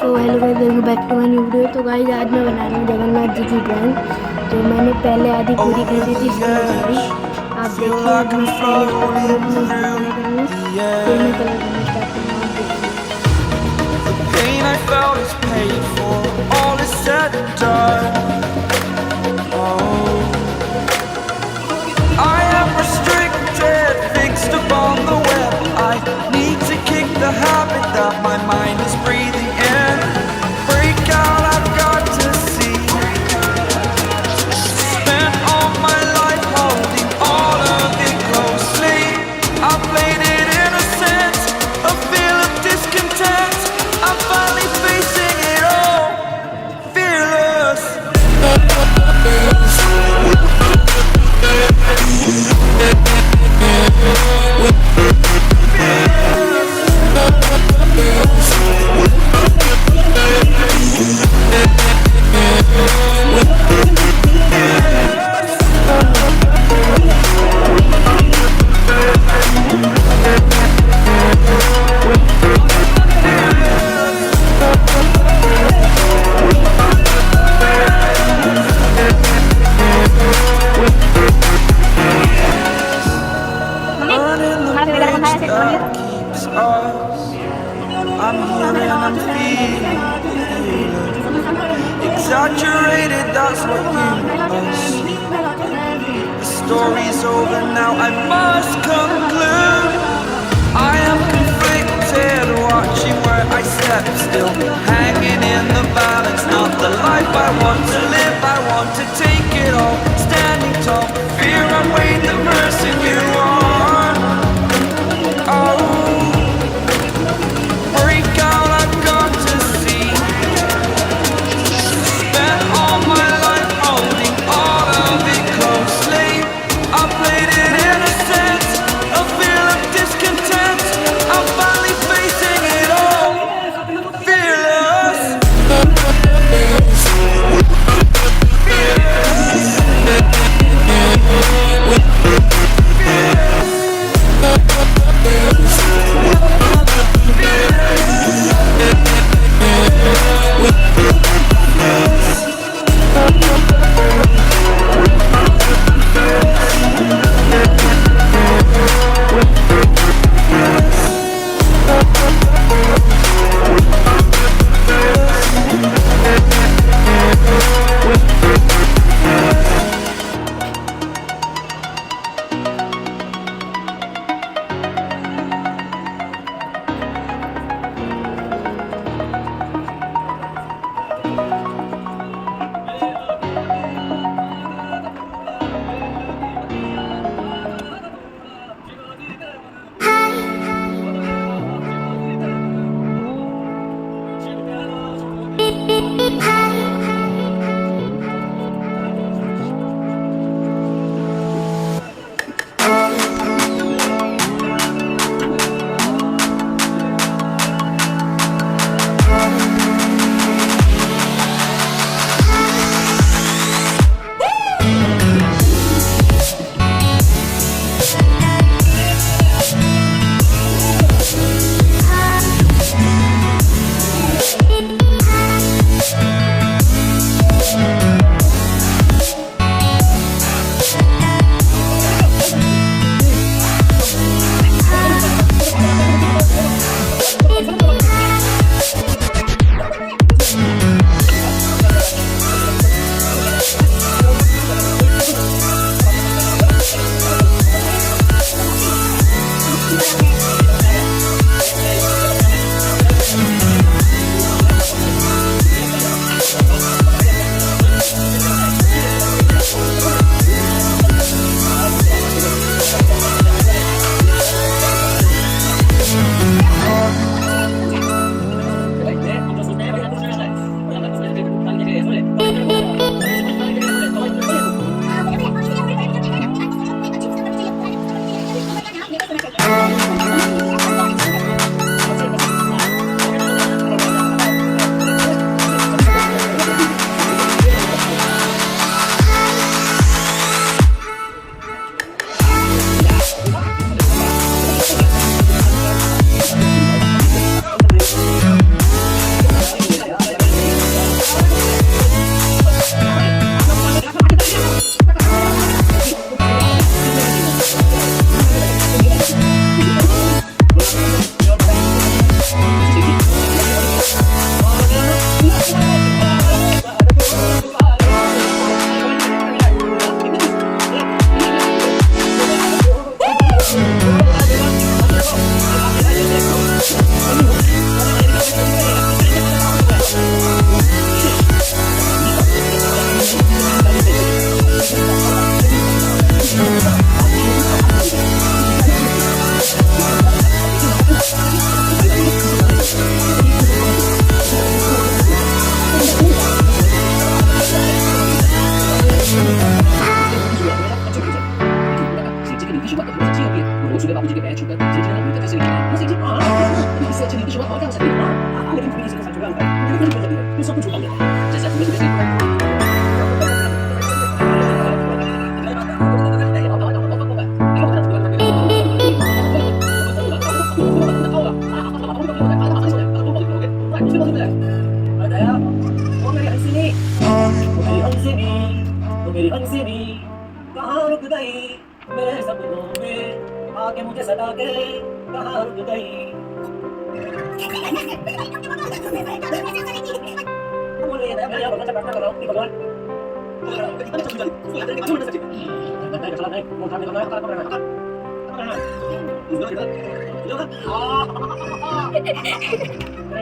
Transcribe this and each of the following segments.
So hello guys, welcome back to my new video. तो guys आज मैं बना रही हूँ जगन्नाथ जी की ड्राइंग। तो मैंने पहले आधी पूरी कर दी थी, इसको बता दी। आप देखिए, अब मैं पहले इसको पूरे में कलर करूँगा, फिर मैं कलर करना स्टार्ट करूँगा। आप देखिए। Pain I felt is paid for, all is said and done. Oh, I am restricted, fixed upon the web. I need to kick the habit that my mind is breathing in. Break out, I've got to see. Spent all my life holding all of it closely. I played it innocent, a feel of discontent. I'm finally facing it all, fearless. That keeps us. I'm here and I'm feeling exaggerated, that's what you must see. The story's over now, I must conclude. I am conflicted, watching where I step, still hanging in the balance. Not the life I want to live, I want to take it all. Standing tall, fear I weighed the person you are. Oh, break out, I've got to see. Spent all my life holding all of it closely. I played it innocent, a feel of discontent. I'm finally facing it all, fearless. अच्छी नीति शुरुआत और क्या हो सकती है लेकिन तुम्हें किसी के साथ जुड़ा होगा तुम्हें नहीं होती है तुम सब कुछ छुपा लिया जैसा तुम्हें मेरी हंसनी कहाँ रुक गई मेरे सपनों में आके मुझे सता के कहाँ रुक गई बोले मैं यहाँ भगवान से प्रार्थना कर रहा हूँ कि भगवान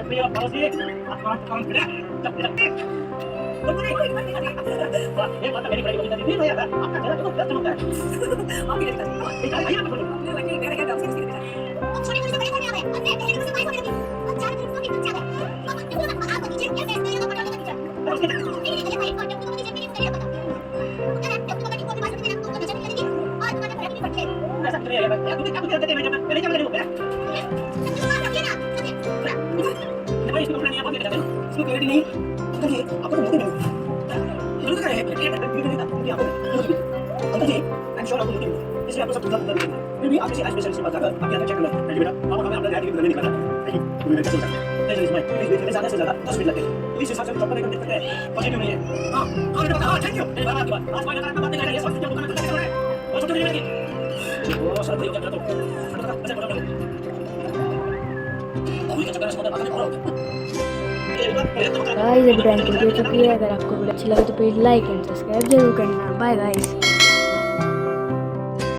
प्रिय पड़ोसी आत्मा काम करे ये बात मेरी बड़ी बड़ी नहीं भैया आपका चेहरा तो व्यस्त होता है आप ये देखिए आइए ना बोलो मेरे क्या काम से छोटी छोटी बड़ी बड़ी आ गए अपने पहले से बाई हो गई अब चार दिन से बच्चा है आप नीचे क्या कैसे ये बड़ा बच्चा नहीं नहीं भाई कांटेक्ट को नीचे नहीं करेगा पता अगर आप अपनी बड़ी को बात करते हैं तो नजर नहीं लगेगी और तुम्हारा फर्क नहीं पड़ता ऐसा क्यों है यार तू क्या करते हैं मैं क्या करूं मैं भाई इसको नहीं आप क्या इसको क्लियरिटी नहीं देखिए आपको तो नहीं जरूरत है uncle ji I am sure आपको नहीं इसलिए आपको सब पूरा कर देंगे फिर भी आप किसी स्पेशलिस्ट से बात कर आप यहाँ चेक कर लो बेटा आप हमें अपना डायरी नहीं निकालना नहीं तुम्हें कैसे चलता है इसमें ज्यादा से ज्यादा 10 मिनट लगते हैं तो इस हिसाब से डॉक्टर ने कर देते हैं पॉजिटिव नहीं है हां हां थैंक यू एक बार आपकी बात आज मैं बात नहीं कर रहा ये सब क्या बोलना है वो सब नहीं लगी वो सर नहीं करता तो अच्छा बोलो अभी का चक्कर से बात नहीं करो गाइस अभी प्रैंक वीडियो चुकी है। अगर आपको वीडियो अच्छी लगे तो प्लीज लाइक एंड सब्सक्राइब जरूर करना। Bye guys.